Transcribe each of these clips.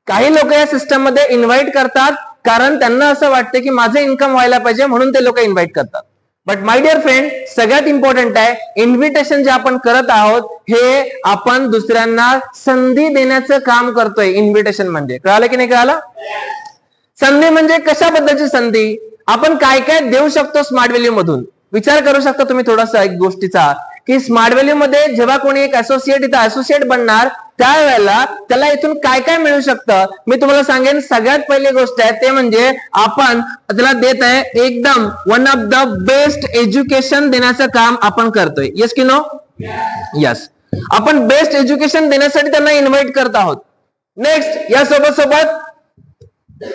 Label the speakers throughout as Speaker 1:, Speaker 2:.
Speaker 1: काही लोक या सिस्टम मध्ये इन्व्हाइट करतात कारण त्यांना असं वाटतं की माझं इन्कम व्हायला पाहिजे म्हणून ते लोक इन्व्हाइट करतात. बट माय डिअर फ्रेंड, सगळ्यात इम्पॉर्टंट आहे इन्व्हिटेशन जे आपण करत आहोत हे आपण दुसऱ्यांना संधी देण्याचं काम करतोय. इन्व्हिटेशन म्हणजे कळालं की नाही कळालं? संधी म्हणजे कशाबद्दलची संधी? आपण काय काय देऊ शकतो स्मार्ट व्हॅल्यू मधून. विचार करू शकता तुम्ही थोडासा एक गोष्टीचा की स्मार्ट व्हॅल्यू मध्ये जेव्हा कोणी एक असोसिएट इथं असोसिएट बनणार त्यावेळेला त्याला इथून काय काय मिळू शकतं. मी तुम्हाला सांगेन सगळ्यात पहिली गोष्ट आहे ते म्हणजे आपण त्याला देत आहे एकदम one of the best education देण्याचं काम आपण करतोय. येस की नो? यस. आपण बेस्ट एज्युकेशन देण्यासाठी त्यांना इन्व्हाइट करत आहोत. नेक्स्ट, या सोबत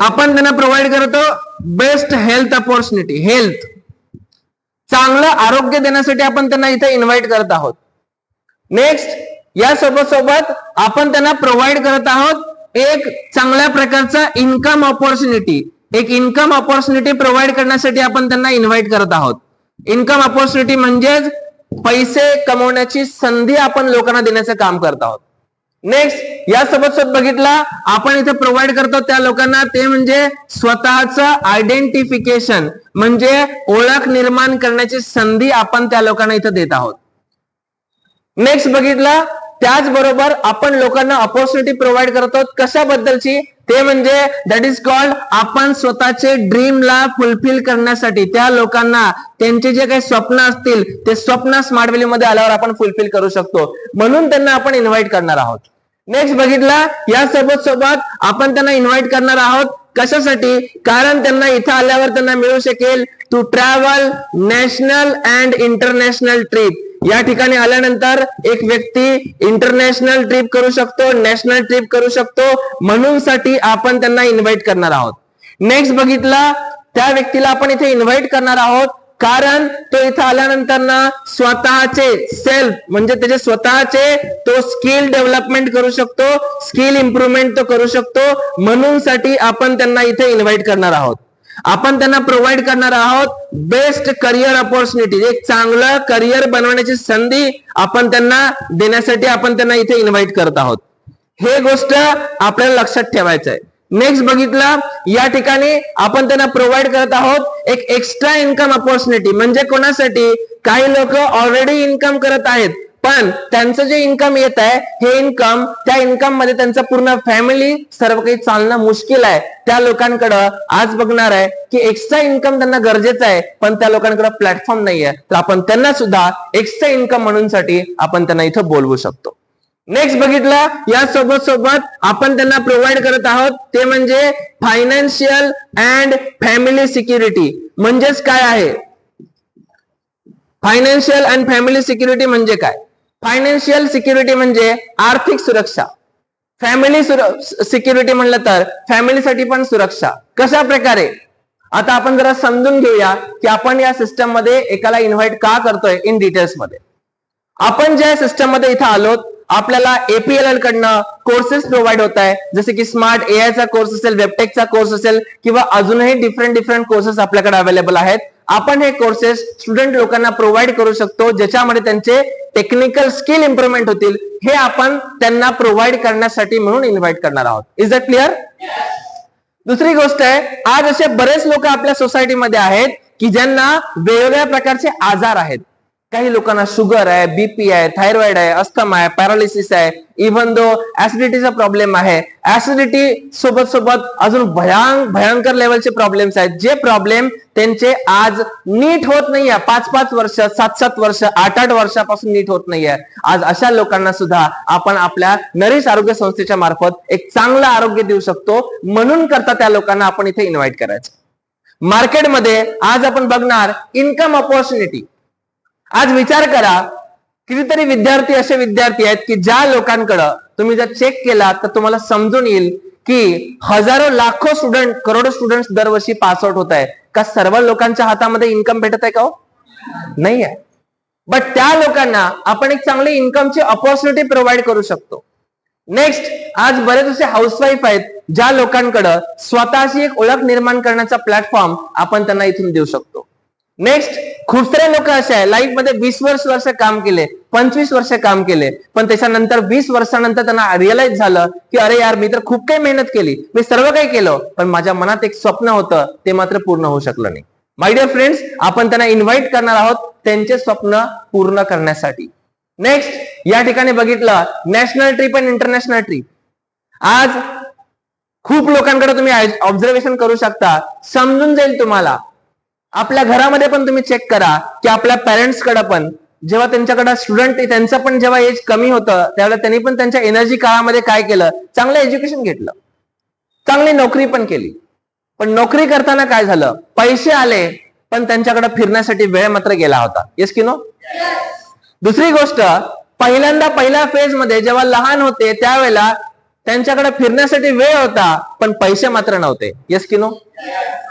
Speaker 1: आपण त्यांना प्रोव्हाइड करतो बेस्ट हेल्थ अपॉर्च्युनिटी. हेल्थ, चांगलं आरोग्य देण्यासाठी आपण त्यांना इथे इन्व्हाइट करत आहोत. नेक्स्ट, या सोबत आपण त्यांना प्रोव्हाइड करत आहोत एक चांगल्या प्रकारचा इन्कम अपॉर्च्युनिटी. एक इन्कम अपॉर्च्युनिटी प्रोव्हाइड करण्यासाठी आपण त्यांना इन्व्हाइट करत आहोत. इन्कम अपॉर्च्युनिटी म्हणजेच पैसे कमवण्याची संधी आपण लोकांना देण्याचं काम करत आहोत. नेक्स्ट, या सोबत बघितला आपण इथे प्रोव्हाइड करतो त्या लोकांना ते म्हणजे स्वतःचं आयडेंटिफिकेशन म्हणजे ओळख निर्माण करण्याची संधी आपण त्या लोकांना इथे देत आहोत. नेक्स्ट बघितला त्याचबरोबर आपण लोकांना अपॉर्च्युनिटी प्रोव्हाइड करतो कशाबद्दलची? ते म्हणजे दॅट इज कॉल्ड आपण स्वतःचे ड्रीमला फुलफिल करण्यासाठी त्या लोकांना त्यांचे जे काही स्वप्न असतील ते स्वप्न स्मार्ट व्हॅल्यू मध्ये आल्यावर आपण फुलफिल करू शकतो म्हणून त्यांना आपण इन्व्हाइट करणार आहोत. नेक्स्ट बघितला या सोबत आपण त्यांना इन्व्हाइट करणार आहोत कशासाठी? कारण त्यांना इथं आल्यावर त्यांना मिळू शकेल to travel national and international trip. या ठिकाणी आल्यानंतर एक व्यक्ती इंटरनॅशनल ट्रिप करू शकतो, नॅशनल ट्रिप करू शकतो म्हणून साठी आपण त्यांना इन्व्हाइट करणार आहोत. नेक्स्ट बघितला त्या व्यक्तीला आपण इथे इन्व्हाइट करणार आहोत कारण तो इथं आल्यानंतर ना स्वतःचे सेल्फ म्हणजे त्याचे स्वतःचे तो स्किल डेव्हलपमेंट करू शकतो, स्किल इम्प्रुव्हमेंट तो करू शकतो म्हणून साठी आपण त्यांना इथे इन्व्हाइट करणार आहोत. आपण त्यांना प्रोव्हाइड करणार आहोत बेस्ट करिअर अपॉर्च्युनिटी. एक चांगलं करिअर बनवण्याची संधी आपण त्यांना देण्यासाठी आपण त्यांना इथे इन्व्हाइट करत आहोत. हे गोष्ट आपल्याला लक्षात ठेवायचं आहे. नेक्स्ट बघितला या ठिकाणी आपण त्यांना प्रोव्हाइड करत आहोत एक एक्स्ट्रा इन्कम अपॉर्च्युनिटी. म्हणजे कोणासाठी? काही लोक ऑलरेडी इन्कम करत आहेत पण त्यांचं जे इन्कम येत आहे हे इन्कम त्या इन्कम मध्ये त्यांचं पूर्ण फॅमिली सर्व काही चालणं मुश्किल आहे. त्या लोकांकडं आज बघणार आहे की एक्स्ट्रा इन्कम त्यांना गरजेचं आहे पण त्या लोकांकडे प्लॅटफॉर्म नाहीये तर आपण त्यांना सुद्धा एक्स्ट्रा इन्कम म्हणून साठी आपण त्यांना इथं बोलवू शकतो. नेक्स्ट बघितला या सोबत आपण त्यांना प्रोव्हाइड करत आहोत ते म्हणजे फायनान्शियल अँड फॅमिली सिक्युरिटी. म्हणजेच काय आहे फायनान्शियल अँड फॅमिली सिक्युरिटी? म्हणजे काय? फायनान्शियल सिक्युरिटी म्हणजे आर्थिक सुरक्षा. फॅमिली सिक्युरिटी म्हणलं तर फॅमिलीसाठी पण सुरक्षा. कशा प्रकारे? आता आपण जरा समजून घेऊया की आपण या सिस्टम मध्ये एकाला इन्व्हाइट का करतोय इन डिटेल्स मध्ये. आपण ज्या सिस्टम मध्ये इथं आलोत आपल्याला APLL कडनं कोर्सेस प्रोव्हाइड होत आहे जसे की स्मार्ट AI चा कोर्स असेल, वेबटेकचा कोर्स असेल किंवा अजूनही डिफरंट कोर्सेस आपल्याकडे अवेलेबल आहेत. आपण हे कोर्सेस स्टुडंट लोकांना प्रोव्हाइड करू शकतो ज्याच्यामध्ये त्यांचे टेक्निकल स्किल इम्प्रुव्हमेंट होतील. हे आपण त्यांना प्रोव्हाइड करण्यासाठी म्हणून इन्व्हाइट करणार आहोत. Is that clear? दुसरी गोष्ट आहे आज असे बरेच लोक आपल्या सोसायटीमध्ये आहेत की ज्यांना वेगवेगळ्या प्रकारचे आजार आहेत. काही लोकांना शुगर आहे, बीपी आहे, थायरॉइड आहे, अस्थमा आहे, पॅरालिसिस आहे, इव्हन दो ऍसिडिटीचा प्रॉब्लेम आहे. ऍसिडिटी सोबत अजून भयंकर लेवलचे प्रॉब्लेम्स आहेत जे प्रॉब्लेम त्यांचे आज नीट होत नाहीये. 5-5 वर्ष, 7-7 वर्ष, 8-8 वर्षापासून नीट होत नाहीये. आज अशा लोकांना सुद्धा आपण आपल्या नरिश आरोग्य संस्थेच्या मार्फत एक चांगलं आरोग्य देऊ शकतो म्हणून करता त्या लोकांना आपण इथे इन्व्हाइट करायचं. मार्केटमध्ये आज आपण बघणार इन्कम अपॉर्च्युनिटी. आज विचार करा कितीतरी विद्यार्थी असे विद्यार्थी आहेत की ज्या लोकांकडं तुम्ही जर चेक केला तर तुम्हाला समजून येईल की हजारो लाखो स्टुडंट, करोडो स्टुडंट दरवर्षी पास आउट होत आहे. का सर्व लोकांच्या हातामध्ये इन्कम भेटत आहे का? नाही आहे. बट त्या लोकांना आपण एक चांगली इन्कमची अपॉर्च्युनिटी प्रोव्हाइड करू शकतो. नेक्स्ट, आज बरेच असे हाऊसवाईफ आहेत ज्या लोकांकडं स्वतःची एक ओळख निर्माण करण्याचा प्लॅटफॉर्म आपण त्यांना इथून देऊ शकतो. नेक्स्ट, खूप सारे लोक असे आहे लाईफ मध्ये 20 वर्ष काम केले, 25 वर्ष काम केले, पण त्याच्यानंतर 20 वर्षानंतर त्यांना रिअलाइज झालं की अरे यार, मी तर खूप काही मेहनत केली, मी सर्व काही केलं, पण माझ्या मनात एक स्वप्न होतं, ते मात्र पूर्ण होऊ शकलं नाही. माय डिअर फ्रेंड्स, आपण त्यांना इन्व्हाइट करणार आहोत त्यांचे स्वप्न पूर्ण करण्यासाठी. नेक्स्ट, या ठिकाणी बघितलं नॅशनल ट्रिप आणि इंटरनॅशनल ट्रिप. आज खूप लोकांकडे तुम्ही ऑब्झर्वेशन करू शकता, समजून जाईल तुम्हाला. आपल्या घरामध्ये पण तुम्ही चेक करा की आपल्या पॅरेंट्स कडे पण जेव्हा त्यांच्याकडे स्टुडंट त्यांचं पण जेव्हा एज कमी होतं त्यावेळेला त्यांनी पण त्यांच्या एनर्जी काळामध्ये काय केलं, चांगलं एज्युकेशन घेतलं, चांगली नोकरी पण केली. पण नोकरी करताना काय झालं, पैसे आले पण त्यांच्याकडे फिरण्यासाठी वेळ मात्र गेला होता. येस की नो? दुसरी गोष्ट, पहिल्या फेज मध्ये जेव्हा लहान होते त्यावेळेला त्यांच्याकडे फिरण्यासाठी वेळ होता पण पैसे मात्र नव्हते. येस की नो?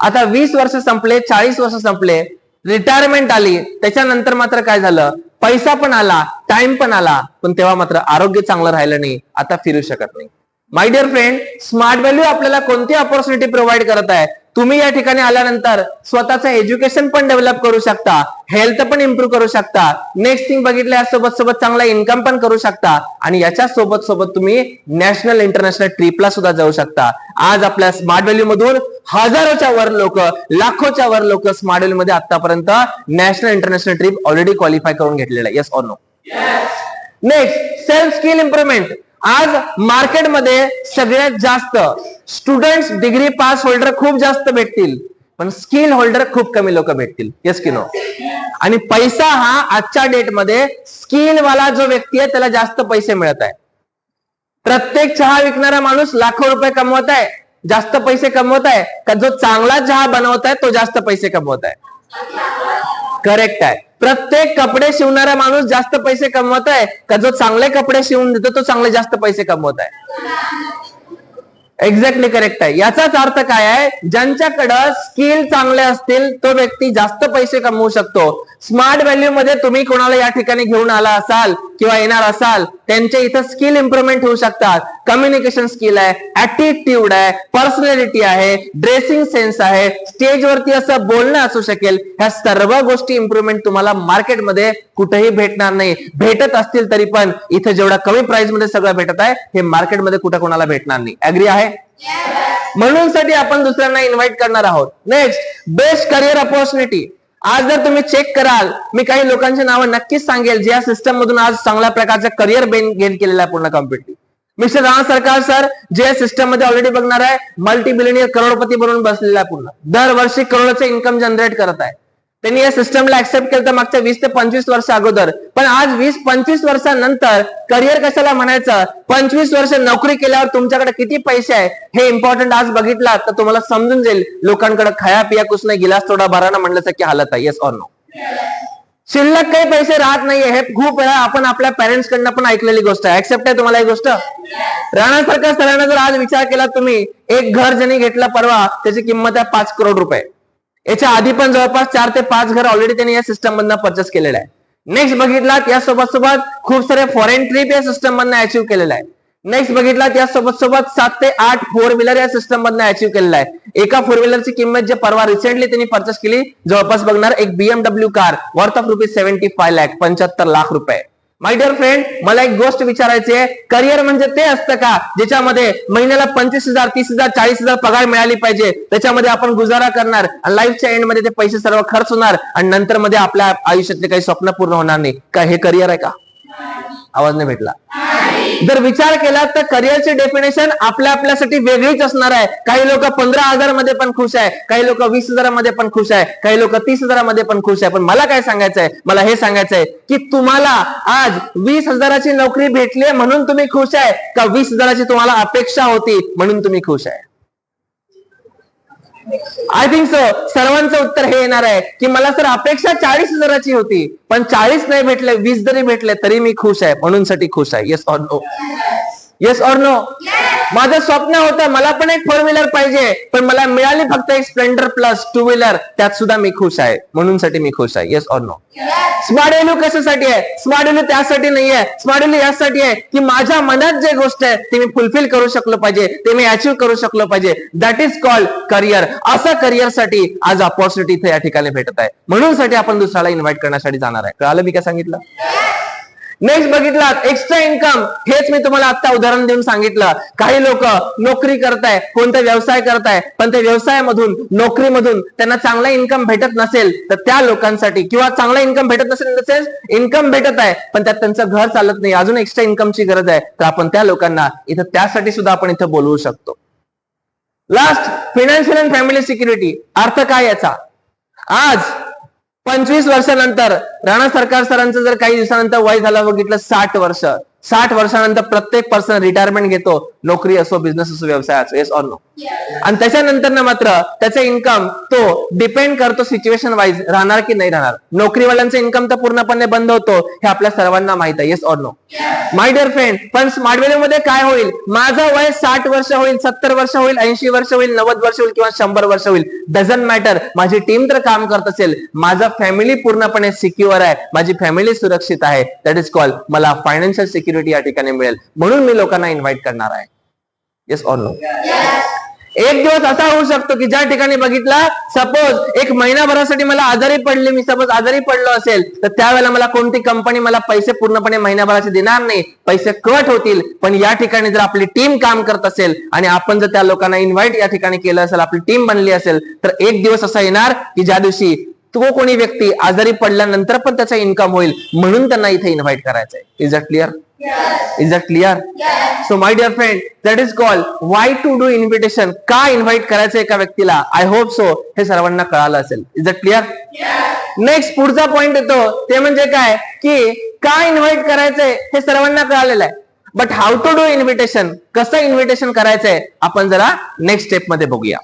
Speaker 1: आता 20 वर्ष संपले, 40 वर्ष संपले, रिटायरमेंट आली, त्याच्यानंतर मात्र काय झालं, पैसा पण आला, टाइम पण आला, पण तेव्हा मात्र आरोग्य चांगलं राहिलं नाही, आता फिरू शकत नाही. My dear friend, smart value आपल्याला कोणती ऑपॉर्च्युनिटी प्रोव्हाइड करत आहे? तुम्ही या ठिकाणी आल्यानंतर स्वतःचं एज्युकेशन पण डेव्हलप करू शकता, हेल्थ पण इम्प्रूव्ह करू शकता, नेक्स्ट थिंग बघितलं सोबत चांगला इन्कम पण करू शकता, आणि याच्या सोबत तुम्ही नॅशनल इंटरनॅशनल ट्रिपला सुद्धा जाऊ शकता. आज आपल्या स्मार्ट व्हॅल्यू मधून हजारोच्या वर लोक, लाखोच्या वर लोक स्मार्ट व्हॅल्यू मध्ये आतापर्यंत national international trip already qualify करून घेतलेला आहे. Yes or no? Next, self skill improvement. आज मार्केटमध्ये सगळ्यात जास्त स्टुडंट्स, डिग्री पास होल्डर खूप जास्त भेटतील, पण स्किल होल्डर खूप कमी लोक भेटतील. येस की नो? आणि पैसा हा आजच्या डेट मध्ये स्किल वाला जो व्यक्ती आहे त्याला जास्त पैसे मिळत आहे. प्रत्येक चहा विकणारा माणूस लाखो रुपये कमवत आहे, जास्त पैसे कमवत आहे का जो चांगला चहा बनवत आहे तो जास्त पैसे कमवत आहे? करेक्ट आहे. प्रत्येक कपडे शिवणारा माणूस जास्त पैसे कमवत आहे का जो चांगले कपडे शिवून देतो तो चांगले जास्त पैसे कमवत आहे? एक्झॅक्टली करेक्ट आहे. याचाच अर्थ काय आहे, ज्यांच्याकडे स्किल चांगले असतील तो व्यक्ती जास्त पैसे कमवू शकतो. स्मार्ट व्हॅल्यू मध्ये तुम्ही कोणाला या ठिकाणी घेऊन आला असाल किंवा येणार असाल, त्यांच्या इथं स्किल इम्प्रुव्हमेंट होऊ शकतात. कम्युनिकेशन स्किल आहे, ऍटिट्यूड आहे, पर्सनॅलिटी आहे, ड्रेसिंग सेन्स आहे, स्टेजवरती असं बोलणं असू शकेल. ह्या सर्व गोष्टी इम्प्रुव्हमेंट तुम्हाला मार्केटमध्ये कुठेही भेटणार नाही. भेटत असतील तरी पण इथे जेवढा कमी प्राइस मध्ये सगळं भेटत आहे हे मार्केटमध्ये कुठे कोणाला भेटणार नाही. अग्री आहे? म्हणून साठी आपण दुसऱ्यांना इन्व्हाइट करणार आहोत. Next, best career opportunity. आज जर तुम्ही चेक कराल, मी काही लोकांची नावं नक्कीच सांगेल जे या सिस्टम मधून आज चांगल्या प्रकारचं करिअर गेन केलेलं आहे पूर्ण कम्प्लिटली. मिस्टर राणा सरकार सर जे या सिस्टम मध्ये ऑलरेडी बघणार आहे, मल्टी बिलियनियर करोडपती बनून बसलेला आहे, पूर्ण दरवर्षी करोडोचे इन्कम जनरेट करत आहे. त्यांनी या सिस्टमला ऍक्सेप्ट केलं तर मागच्या 20 ते 25 वर्ष अगोदर, पण आज 20-25 वर्षानंतर करिअर कशाला म्हणायचं, 25 वर्ष नोकरी केल्यावर तुमच्याकडे किती पैसे आहे हे इम्पॉर्टंट आज बघितला तर तुम्हाला समजून जाईल लोकांकडे खाया पिया कुछ नाही, गिलास थोडा भराना म्हणल्याचं की हालत आहे. Yes or no? शिल्लक काही पैसे राहत नाहीये, हे खूप वेळा आपण आपल्या पॅरेंट्स कडनं पण ऐकलेली गोष्ट आहे. ऍक्सेप्ट आहे तुम्हाला ही गोष्ट? राणा सरकार सरांना जर आज विचार केला तुम्ही, एक घर ज्यांनी घेतलं परवा त्याची किंमत आहे 5 करोड रुपये. याच्या आधी पण जवळपास 4 ते 5 घर ऑलरेडी त्यांनी या सिस्टम मधनं परचेस केलेलं आहे. नेक्स्ट बघितला यासोबत खूप सारे फॉरेन ट्रिप या सिस्टम मधनं अचीव्ह केलेला आहे. नेक्स्ट बघितला यासोबत 7 ते 8 4 व्हीलर या सिस्टम मधनं अचीव्ह केलेला आहे. एका 4 व्हीलरची किंमत जे परवा रिसेंटली त्यांनी परचेस केली जवळपास बघणार एक BMW car worth of ₹75 lakh, 75 lakh रुपये. माय डिअर फ्रेंड, मला एक गोष्ट विचारायची आहे, करिअर म्हणजे ते असतं का ज्याच्यामध्ये महिन्याला 25,000 30,000 40,000 पगार मिळाली पाहिजे, त्याच्यामध्ये आपण गुजारा करणार आणि लाईफच्या एंड मध्ये ते पैसे सर्व खर्च होणार आणि नंतर मध्ये आपल्या आयुष्यातले काही स्वप्न पूर्ण होणार नाही का? हे करिअर आहे का? आवाज नाही भेटला. जर विचार केला तर करिअरची डेफिनेशन आपल्यासाठी वेगळीच असणार आहे. काही लोक 15,000 मध्ये पण खुश आहे, काही लोक 20,000 मध्ये पण खुश आहे, काही लोक 30,000 मध्ये पण खुश आहे. पण मला काय सांगायचंय, मला हे सांगायचंय की तुम्हाला आज 20,000ची नोकरी भेटली म्हणून तुम्ही खुश आहे का 20,000ची तुम्हाला अपेक्षा होती म्हणून तुम्ही खुश आहे? आय थिंक सो सर्वांचं उत्तर हे येणार आहे की मला सर अपेक्षा 40,000ची होती, पण 40 नाही भेटले, 20 जरी भेटले तरी मी खुश आहे, म्हणून साठी खुश आहे. Yes or no? Yes or no? माझं स्वप्न होतं मला पण एक 4 व्हीलर पाहिजे, पण मला मिळाली फक्त एक स्प्लेंडर प्लस 2 व्हीलर, त्यात सुद्धा मी खुश आहे, म्हणून साठी मी खुश आहे. Yes or no? Smart value कशासाठी आहे? स्मार्ट व्हॅल्यू त्यासाठी नाही आहे. स्मार्ट व्हॅल्यू यासाठी आहे की माझ्या मनात जे गोष्ट आहे ते मी फुलफिल करू शकलो पाहिजे, ते मी अचीव्ह करू शकलो पाहिजे. That is called career. असा करिअरसाठी आज अपॉर्च्युनिटी इथे या ठिकाणी भेटत आहे, म्हणून साठी आपण दुसऱ्याला इन्व्हाइट करण्यासाठी जाणार आहे. कळालं मी काय सांगितलं? नेक्स्ट बघितलात एक्स्ट्रा इन्कम. हेच मी तुम्हाला आता उदाहरण देऊन सांगितलं. काही लोक नोकरी करताय, कोणता व्यवसाय करताय, पण त्या व्यवसायामधून, नोकरीमधून त्यांना चांगला इन्कम भेटत नसेल तर त्या लोकांसाठी, किंवा चांगला इन्कम भेटत नसेल तसेच इन्कम भेटत आहे पण त्यात त्यांचं घर चालत नाही, अजून एक्स्ट्रा इन्कमची गरज आहे, तर आपण त्या लोकांना इथं त्यासाठी सुद्धा आपण इथं बोलवू शकतो. Last, financial and family security. अर्थ काय याचा? आज 25 वर्षानंतर राणा सरकार सरांचं जर काही दिवसानंतर वय झालं बघितलं 60 वर्ष, 60 वर्षानंतर प्रत्येक पर्सन रिटायरमेंट घेतो, नोकरी असो, बिझनेस असो, व्यवसाय असो. Yes or no? आणि त्याच्यानंतर ना मात्र त्याचा इन्कम तो डिपेंड करतो सिच्युएशन वाईज राहणार की नाही राहणार. नोकरीवाल्यांचा इन्कम तर पूर्णपणे बंद होतो, हे आपल्या सर्वांना माहित आहे. Yes or no? My dear friend, पण स्मार्ट व्हॅल्यू मध्ये काय होईल? माझं वय 60 वर्ष होईल, 70 वर्ष होईल, 80 वर्ष होईल, 90 वर्ष होईल किंवा 100 वर्ष होईल, डझंट मॅटर. माझी टीम तर काम करत असेल, माझा फॅमिली पूर्णपणे सिक्युअर आहे, माझी फॅमिली सुरक्षित आहे. दॅट इज कॉल्ड मला फायनान्शियल सिक्युरिटी या ठिकाणी मिळेल, म्हणून मी लोकांना इन्व्हाइट करणार आहे. Yes or no? एक दिवस असा होऊ शकतो की ज्या ठिकाणी बघितला, सपोज एक महिनाभरासाठी मला आजारी पडले, मी सपोज आजारी पडलो असेल, तर त्यावेळेला मला कोणती कंपनी मला पैसे पूर्णपणे महिनाभराचे देणार नाही, पैसे कट होतील. पण या ठिकाणी जर आपली टीम काम करत असेल आणि आपण जर त्या लोकांना इन्व्हाइट या ठिकाणी केलं असेल, आपली टीम बनली असेल, तर एक दिवस असा येणार की ज्या दिवशी तो कोणी व्यक्ती आजारी पडल्यानंतर पण त्याचा इन्कम होईल, म्हणून त्यांना इथे इन्व्हाइट करायचंय. Is that clear? Is that clear? So my dear friend, that is called why to do invitation. का इन्व्हाइट करायचं एका व्यक्तीला? आय होप सो हे सर्वांना कळालं असेल. Is that clear? नेक्स्ट पुढचा पॉइंट येतो, ते म्हणजे काय की का इन्व्हाइट करायचंय हे सर्वांना कळालेलं आहे, but how to do invitation, कसं इन्व्हिटेशन करायचंय आपण जरा नेक्स्ट स्टेप मध्ये बघूया.